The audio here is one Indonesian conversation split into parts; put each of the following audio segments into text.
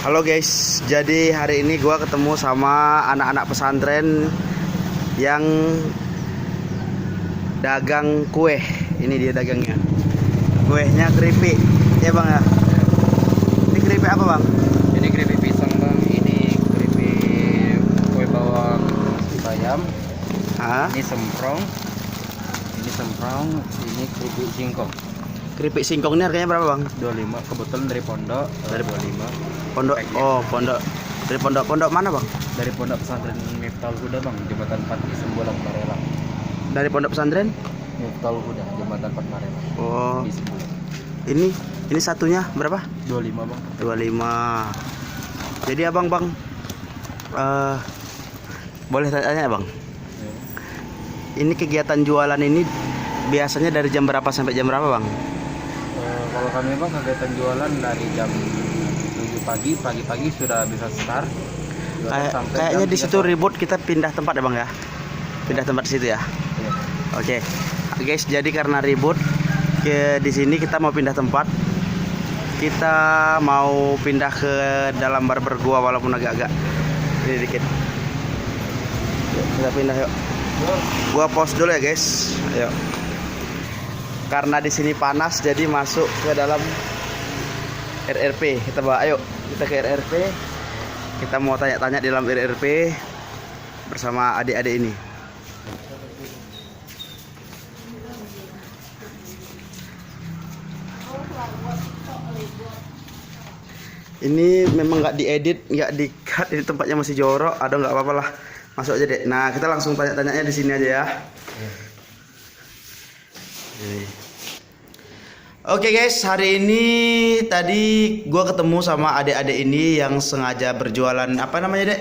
Halo guys, jadi hari ini gua ketemu sama anak-anak pesantren yang dagang kue. Ini dia dagangnya. Kuenya keripik, ya bang ya. Ini keripik apa bang? Ini keripik pisang bang, ini keripik kue bawang bayam, ini semprong, ini keripik singkong. Keripik singkong ini harganya berapa bang? 25, kebetulan dari pondok. Dari 25. Pondok. Oh pondok. Dari pondok mana bang? Dari pondok pesantren Miftahul Huda bang, Jembatan 4 di Sembolang Marelang. Dari pondok pesantren? Miftahul Huda, Jembatan 4 Marelang. Oh. Di Sembolang. Ini satunya berapa? 25 bang. 25. Jadi abang bang, boleh tanya bang? Ya. Ini kegiatan jualan ini biasanya dari jam berapa sampai jam berapa bang? Kalau kami bang kegiatan jualan dari jam 7 pagi sudah bisa start. Sampai Kayaknya jam di situ 3 sore. ribut, kita pindah tempat ya bang ya? Pindah tempat di situ ya? Iya. Oke, guys, jadi karena ribut di sini kita mau pindah tempat. Kita mau pindah ke dalam barber gua walaupun agak-agak ini dikit. Yuk, kita pindah yuk. Gua pause dulu ya guys. Ayo. Karena di sini panas jadi masuk ke dalam RRP. Kita bawa, ayo kita ke RRP. Kita mau tanya-tanya di dalam RRP bersama adik-adik ini. Ini memang nggak diedit, nggak di-cut, ini tempatnya masih jorok. Ada nggak apa-apa lah, masuk aja deh. Nah kita langsung tanya-tanyanya di sini aja ya. Oke guys, hari ini tadi gua ketemu sama adik-adik ini yang sengaja berjualan apa namanya dek?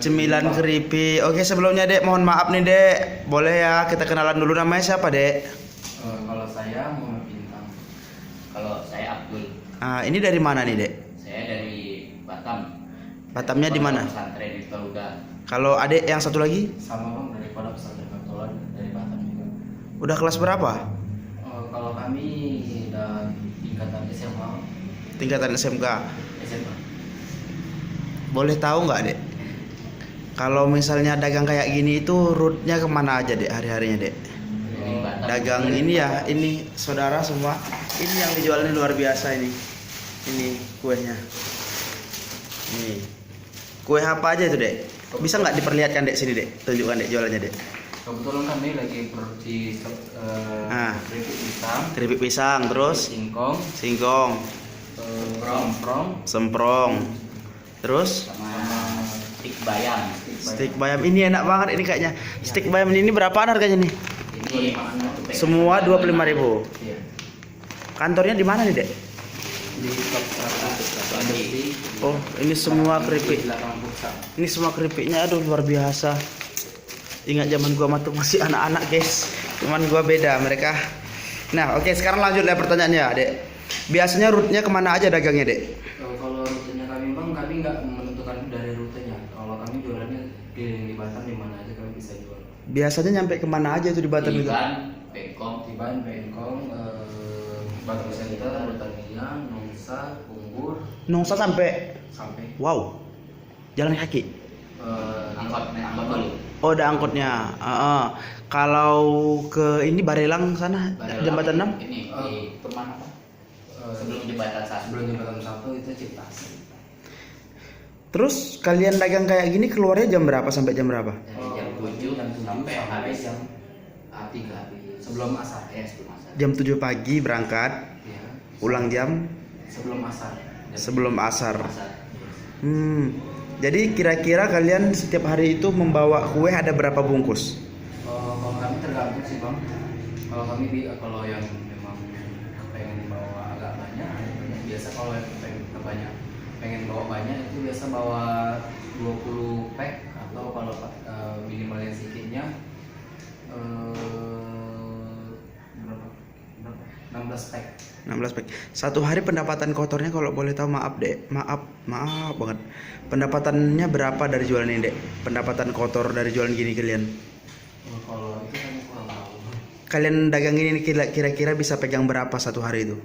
Cemilan keripik. Oke, sebelumnya dek mohon maaf nih dek, boleh ya kita kenalan dulu, namanya siapa dek? Kalau saya Muhammad Bintang. Kalau saya Abdul. Ini dari mana nih dek? Saya dari Batam. Batamnya di mana? Pesantren di Toluga. Kalau adik yang satu lagi? Sama bang dari Pondok Pesantren Katolan dari Batam juga. Udah kelas berapa? Kalau kami udah tingkatan SMA. Tingkatan SMK. SMA. Boleh tahu nggak dek? Kalau misalnya dagang kayak gini itu rootnya kemana aja dek hari-harinya dek? Dari Batam. Dagang ini ya, ini saudara semua. Ini yang dijual ini luar biasa ini. Ini kuenya. Nih. Kue apa aja itu dek? Bisa nggak diperlihatkan dek sini dek? Tunjukkan dek jualannya dek. Kebetulan kami lagi produksi keripik pisang. Keripik pisang, terus Singkong, singkong, semprong, semprong, terus sama stik bayam. stik bayam. Ini enak banget ini kayaknya. Stik bayam ini berapaan harganya nih? Ini Semua 25.000. Iya. Kantornya di mana nih dek? Di top 100 Oh, ini semua keripik. Pusat. Ini semua keripiknya, aduh luar biasa. Ingat zaman gua masih anak-anak guys. Cuman gua beda mereka. Nah, oke, sekarang lanjut lah pertanyaannya, dek. Biasanya rutenya kemana aja dagangnya, dek? Kalau rutenya kami bang, kami nggak menentukan dari rutenya. Kalau kami jualannya di Batam di mana aja kami bisa jual. Biasanya nyampe kemana aja itu di Batam itu? Tiban, Bengkong, Batu Center, Pertanian, Nongsa, Unggur, Nongsa sampai. Wow. Jalan kaki. angkot dulu. Oh, ada angkotnya. Kalau ke ini Barelang sana, jembatan 6? Ini kemana pak? Sebelum jembatan 1 itu Cipas. Terus kalian dagang kayak gini keluarnya jam berapa sampai jam berapa? Dari jam 7 sampai habis jam 3 sebelum asar. Jam 7 pagi berangkat, Ya. pulang jam Sebelum asar. sebelum asar. Jadi kira-kira kalian setiap hari itu membawa kue ada berapa bungkus? Kalau kami tergantung sih bang. Kalau kami kalau yang memang pengen bawa agak banyak, biasa kalau yang pengen bawa banyak itu biasa bawa 20 pack atau kalau minimal yang sedikitnya berapa? 16 pack. 16 pack. Satu hari pendapatan kotornya kalau boleh tahu, maaf dek, maaf banget. Pendapatannya berapa dari jualan ini dek? Pendapatan kotor dari jualan gini kalian? Kalau itu kami kurang tahu. Kalian dagang ini kira-kira bisa pegang berapa satu hari itu?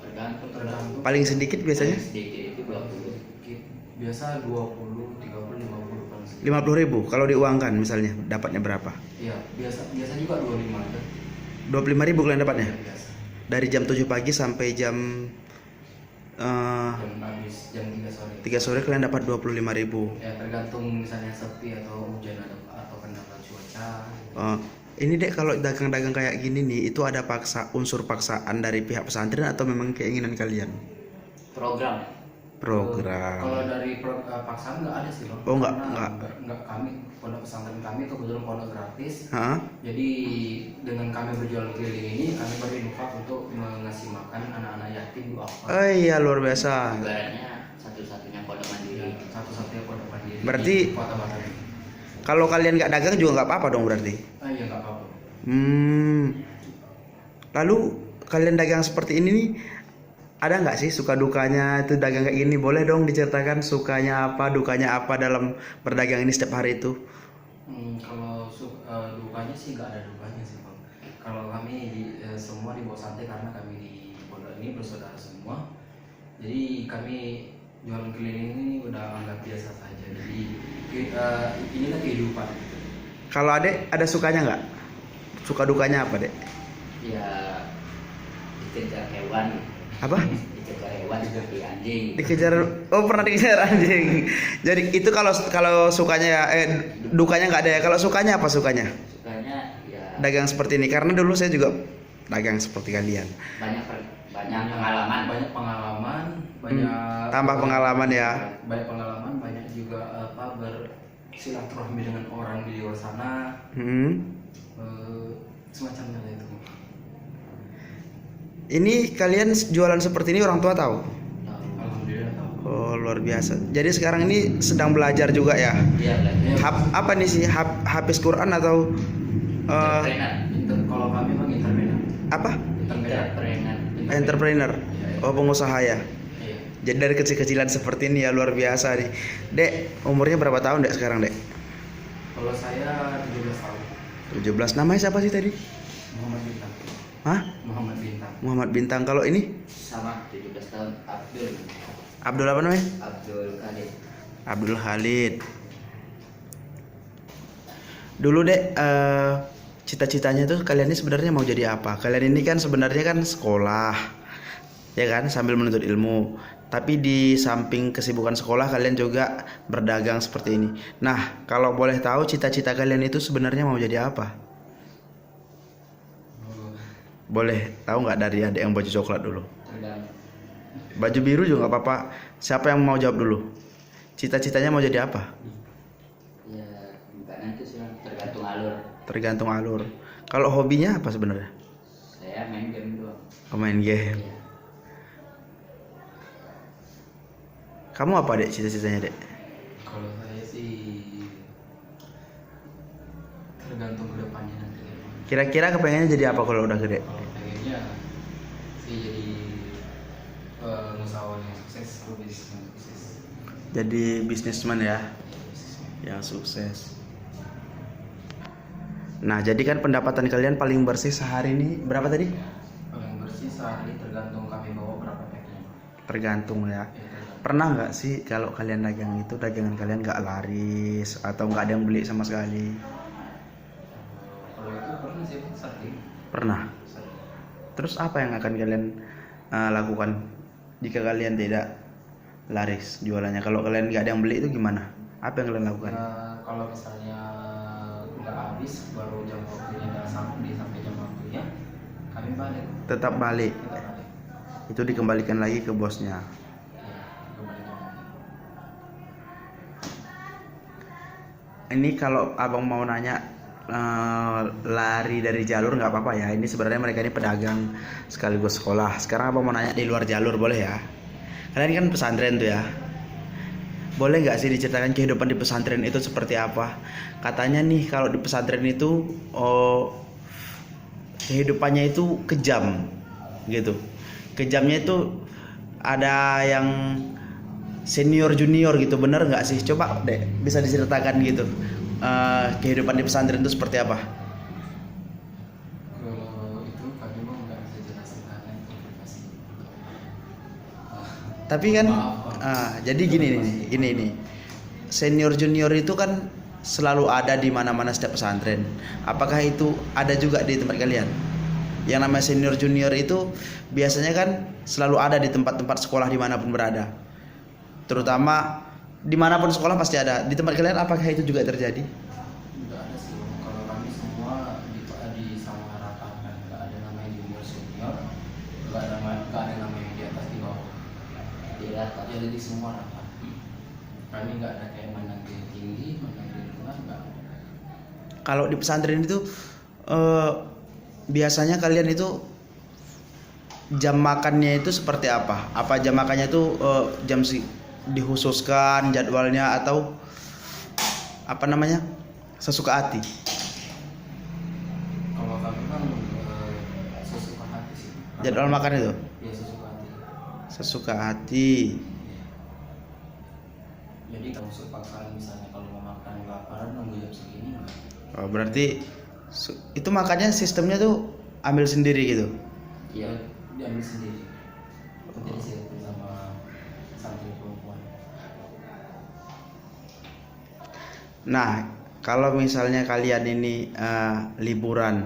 Tergantung Paling sedikit biasanya sedikit itu 20. Biasa 20, 30, 50 paling sedikit. 50.000. Kalau diuangkan misalnya dapatnya berapa? Iya, biasa juga 25 kan. 25.000 kalian dapatnya. Biasa. Dari jam 7 pagi sampai jam Jam habis jam 3 sore. 3 sore kalian dapat 25.000. Ya tergantung misalnya sepi atau hujan atau kendala cuaca. Ini dek, kalau dagang-dagang kayak gini nih, itu ada unsur paksaan dari pihak pesantren atau memang keinginan kalian? Program. Kalau dari paksaan nggak ada sih loh. Oh, nggak. Nggak, kami pondok pesantren kami itu kebetulan pondok gratis. Hah? Jadi dengan kami berjualan keliling ini kami berinfak untuk mengasih makan anak-anak yatim duafa. Oh iya, luar biasa. Ibaratnya satu-satunya pondok mandiri. Satu-satunya pondok mandiri. Berarti di Kota Batam. kalau kalian nggak dagang juga nggak apa-apa dong berarti? Iya nggak apa-apa. Lalu kalian dagang seperti ini nih, ada nggak sih suka dukanya itu dagang kayak gini? Boleh dong diceritakan sukanya apa, dukanya apa dalam berdagang ini setiap hari itu? Kalau dukanya sih nggak ada dukanya sih bang. Kalau kami semua dibawa santai karena kami di pondok ini bersaudara semua. Jadi kami jualan keliling ini udah anggap biasa saja. Jadi inilah kehidupan. Kalau adek ada sukanya nggak? Suka dukanya apa dek? Ya dikejar hewan. Apa? Dikejar hewan seperti anjing. Dikejar, oh pernah dikejar anjing. Jadi itu kalau sukanya ya, dukanya nggak ada ya. Kalau sukanya apa sukanya? Sukanya ya Dagang seperti ini, karena dulu saya juga dagang seperti kalian. banyak pengalaman. Banyak pengalaman, banyak Tambah pengalaman ya. Banyak pengalaman, banyak juga bersilaturahmi dengan orang di luar sana. Semacamnya lah itu. Ini kalian jualan seperti ini orang tua tahu? Alhamdulillah tahu. Oh luar biasa. Jadi sekarang ini sedang belajar juga ya? Iya belajar. Apa nih sih? Hafiz Quran atau Kalau kami mah entrepreneur. apa? Entrepreneur. Entrepreneur. Oh pengusaha ya. Iya. Jadi dari kecil-kecilan seperti ini ya luar biasa nih. Dek, umurnya berapa tahun dek sekarang dek? Kalau saya 17 tahun. 17. Namanya siapa sih tadi? Muhammad Bintang. Hah? Muhammad Bintang. Muhammad Bintang. Kalau ini? Sama 17 tahun. Abdul apa namanya? Abdul Khalid. Abdul Khalid. Dulu dek, cita-citanya tuh kalian ini sebenarnya mau jadi apa? Kalian ini kan sebenarnya kan sekolah, ya kan, sambil menuntut ilmu. Tapi di samping kesibukan sekolah kalian juga berdagang seperti ini. Nah, kalau boleh tahu cita-cita kalian itu sebenarnya mau jadi apa? Boleh tahu nggak dari adik yang baju coklat dulu? Tergantung. Baju biru juga nggak apa-apa. Siapa yang mau jawab dulu? Cita-citanya mau jadi apa? Ya bukan itu sih, tergantung alur. Tergantung alur. Kalau hobinya apa sebenarnya? Saya main game doang. Main game. Iya. Kamu apa dek cita-citanya dek? Kalau saya sih tergantung kedepannya nanti. Kira-kira kepengennya jadi apa kalau udah gede? Kalau pengennya sih jadi pengusahawan yang sukses, bisnis yang sukses. Jadi bisnismen ya, Bisnisnya. yang sukses. Nah jadi kan pendapatan kalian paling bersih sehari ini berapa tadi? Paling bersih sehari tergantung kami bawa berapa packnya. Tergantung ya. Ya, tergantung. Pernah nggak sih kalau kalian dagang itu dagangan kalian nggak laris atau nggak ada yang beli sama sekali? Kalau itu pernah sih sering. Pernah. Sering. Terus apa yang akan kalian lakukan jika kalian tidak laris jualannya? Kalau kalian nggak ada yang beli itu gimana? Apa yang kalian lakukan? Nah, kalau misalnya nggak habis baru jam waktunya nggak sampai jam waktunya kami balik. Tetap balik. Kita balik. Itu dikembalikan lagi ke bosnya. Ya, kembalikan lagi. Ini kalau abang mau nanya lari dari jalur nggak apa-apa ya. Ini sebenarnya mereka ini pedagang sekaligus sekolah. Sekarang abang mau nanya di luar jalur boleh ya? Kalian kan pesantren tuh ya. Boleh nggak sih diceritakan kehidupan di pesantren itu seperti apa? Katanya nih kalau di pesantren itu kehidupannya itu kejam gitu. Kejamnya itu ada yang senior junior gitu, bener nggak sih? Coba deh bisa diceritakan gitu kehidupan di pesantren itu seperti apa? Kalau itu kami mau nggak bisa jelasin karena itu privasi. Tapi kan Maaf, jadi gini nih. Senior junior itu kan selalu ada di mana-mana setiap pesantren. Apakah itu ada juga di tempat kalian? Yang namanya senior junior itu biasanya kan selalu ada di tempat-tempat sekolah dimanapun berada. Terutama dimanapun sekolah pasti ada. Di tempat kalian apakah itu juga terjadi? nggak ada sih Bang. Kalau kami semua di sama rata kan, nggak ada namanya junior senior, nggak ada namanya di atas di bawah. Tidak. Jadi di semua rata. Kami nggak ada kayak menang di tinggi, menang di rendah, nggak. Kalau di pesantren itu biasanya kalian itu jam makannya itu seperti apa? Apa jam makannya itu dikhususkan jadwalnya atau apa namanya sesuka hati? Kalau kami kan sesuka hati sih. Jadwal makan itu Ya sesuka hati. sesuka hati. Jadi kalau sepakat misalnya kalau mau makan kelaparan nunggu jam segini nggak. Oh, berarti itu makannya sistemnya tuh ambil sendiri gitu. Iya, diambil sendiri. Jadi saya sama santri perempuan. Nah, kalau misalnya kalian ini liburan,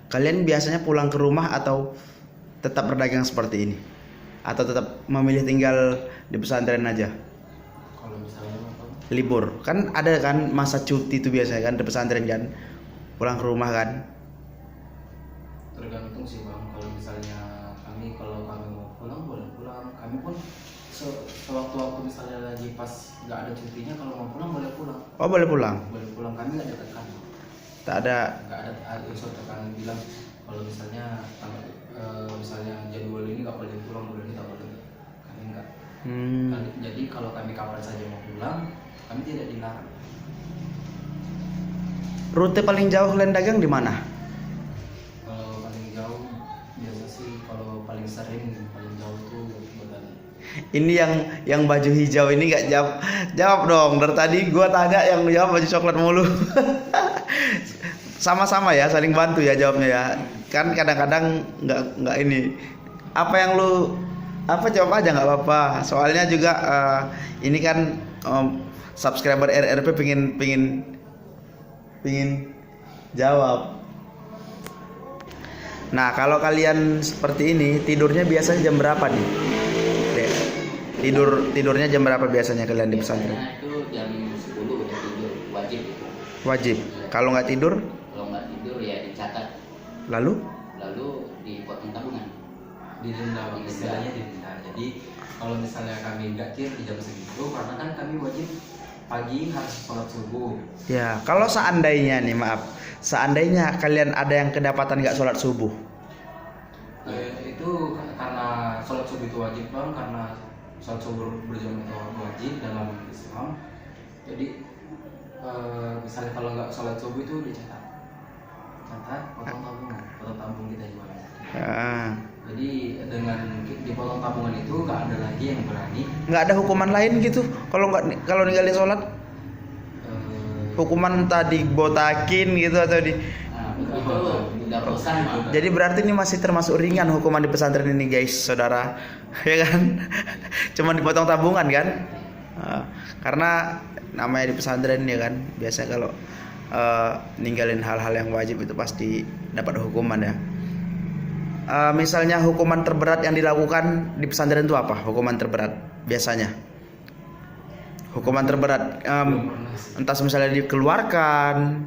kalian biasanya pulang ke rumah atau tetap berdagang seperti ini? Atau tetap memilih tinggal di pesantren aja? Kalau misalnya apa? Libur, kan ada kan masa cuti itu biasanya kan di pesantren kan? Pulang ke rumah kan? Tergantung sih Bang. Kalau misalnya kalau kami mau pulang boleh pulang. Kami pun sewaktu-waktu misalnya lagi pas nggak ada cutinya, kalau mau pulang boleh pulang. Oh, boleh pulang? Boleh pulang, kami nggak ada tekan. Tak ada. Nggak ada unsur tekan bilang kalau misalnya misalnya jadwal ini nggak boleh pulang, boleh ini nggak boleh. Kami nggak. Jadi kalau kami kapan saja mau pulang, kami tidak dilarang. Rute paling jauh kalian dagang di mana? Kalau paling jauh biasa sih, kalau paling sering paling jauh tuh Bodan. Ini yang baju hijau ini nggak jawab dong. Dari tadi gua tanya yang jawab baju coklat mulu. Sama-sama ya, saling bantu ya jawabnya ya. Kan kadang-kadang nggak ini. Apa yang lu jawab aja nggak apa-apa. Soalnya juga ini kan subscriber RRP pingin jawab. Nah, kalau kalian seperti ini tidurnya biasanya jam berapa nih? Dek, tidurnya jam berapa biasanya kalian di pesantren? Biasanya itu jam 10 udah tidur, wajib. Wajib. Kalau nggak tidur, Kalau nggak tidur ya dicatat, lalu dipotong tabungan. Didenda, Bang. Istilahnya didenda. Jadi kalau misalnya kami nggak di jam segitu, karena kan kami wajib pagi harus sholat subuh. ya kalau seandainya nih seandainya kalian ada yang kedapatan nggak sholat subuh, Itu karena sholat subuh itu wajib Bang, karena sholat subuh berjamaah itu wajib dalam Islam. Jadi misalnya kalau nggak sholat subuh itu dicatat, potong tabung kita jual. Jadi dengan dipotong tabungan itu nggak ada lagi yang berani. nggak ada hukuman lain gitu kalau ninggalin sholat? Hukuman tadi botakin gitu atau di Nah, itu udah bosan mah. jadi berarti ini masih termasuk ringan hukuman di pesantren ini guys, saudara. Ya kan? Cuma dipotong tabungan kan? Karena namanya di pesantren ya kan, biasa kalau ninggalin hal-hal yang wajib itu pasti dapat hukuman ya. Misalnya hukuman terberat yang dilakukan di pesantren itu apa? Hukuman terberat biasanya. Hukuman terberat entah misalnya dikeluarkan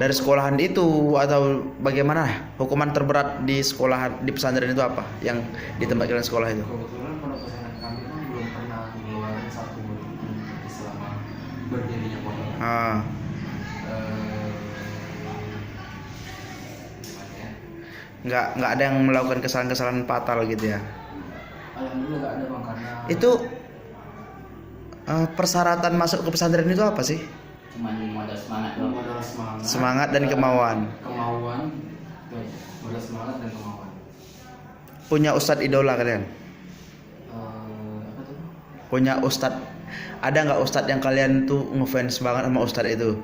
dari sekolahan itu atau bagaimana? Hukuman terberat di pesantren itu apa? Yang di tempat kalian sekolah itu? Kebetulan pondok pesantren kami kan belum pernah mengeluarkan satu hukum selama berdirinya pondok. Nggak ada yang melakukan kesalahan-kesalahan fatal gitu ya? Alhamdulillah nggak ada Bang, karena Itu persyaratan masuk ke pesantren itu apa sih? Cuman modal semangat doang. modal Semangat dan kemauan. Modal semangat dan kemauan. Punya ustadz idola kalian? Apa tuh? Punya ustadz, ada nggak ustadz yang kalian tuh ngefans banget sama ustadz itu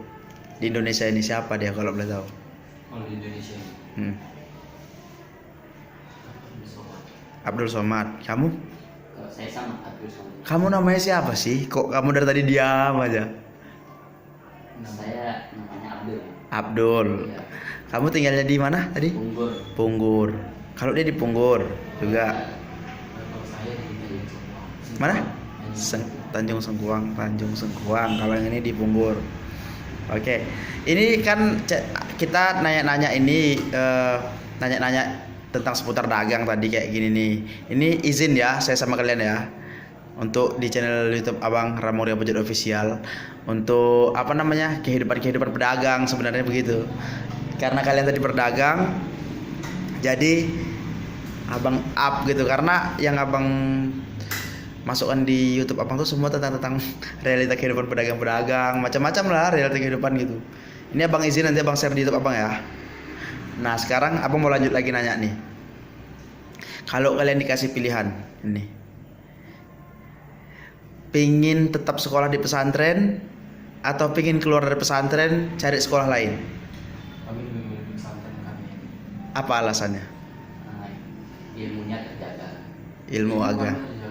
di Indonesia ini? Siapa dia kalau boleh tahu? Kalau di Indonesia Abdul Somad. Kamu? Kalau Kalau saya sama Abdul sama. Kamu namanya siapa sih? Kok kamu dari tadi diam aja? Saya namanya Abdul. Abdul. Iya. Kamu tinggalnya di mana tadi? Punggur. Punggur. Kalau dia di Punggur juga. Kalau saya di Tanjung Sengkuang. Mana? Tanjung Sengkuang, Tanjung Sengkuang. Kalau yang ini di Punggur. Oke. Ini kan kita nanya-nanya ini nanya-nanya tentang seputar dagang tadi kayak gini nih. Ini izin ya saya sama kalian ya. Untuk di channel YouTube Abang Ramuria Budget Official untuk apa namanya kehidupan pedagang sebenarnya begitu. Karena kalian tadi berdagang, jadi abang up gitu karena yang abang masukkan di YouTube abang tuh semua tentang realita kehidupan pedagang-pedagang macam-macam lah realita kehidupan gitu. Ini abang izin nanti abang share di YouTube abang ya. Nah sekarang abang mau lanjut lagi nanya nih. Kalau kalian dikasih pilihan ini, pingin tetap sekolah di pesantren atau pingin keluar dari pesantren cari sekolah lain? Kami memilih pesantren kami. Apa alasannya? Ilmunya terjaga. Ilmu agama. Kami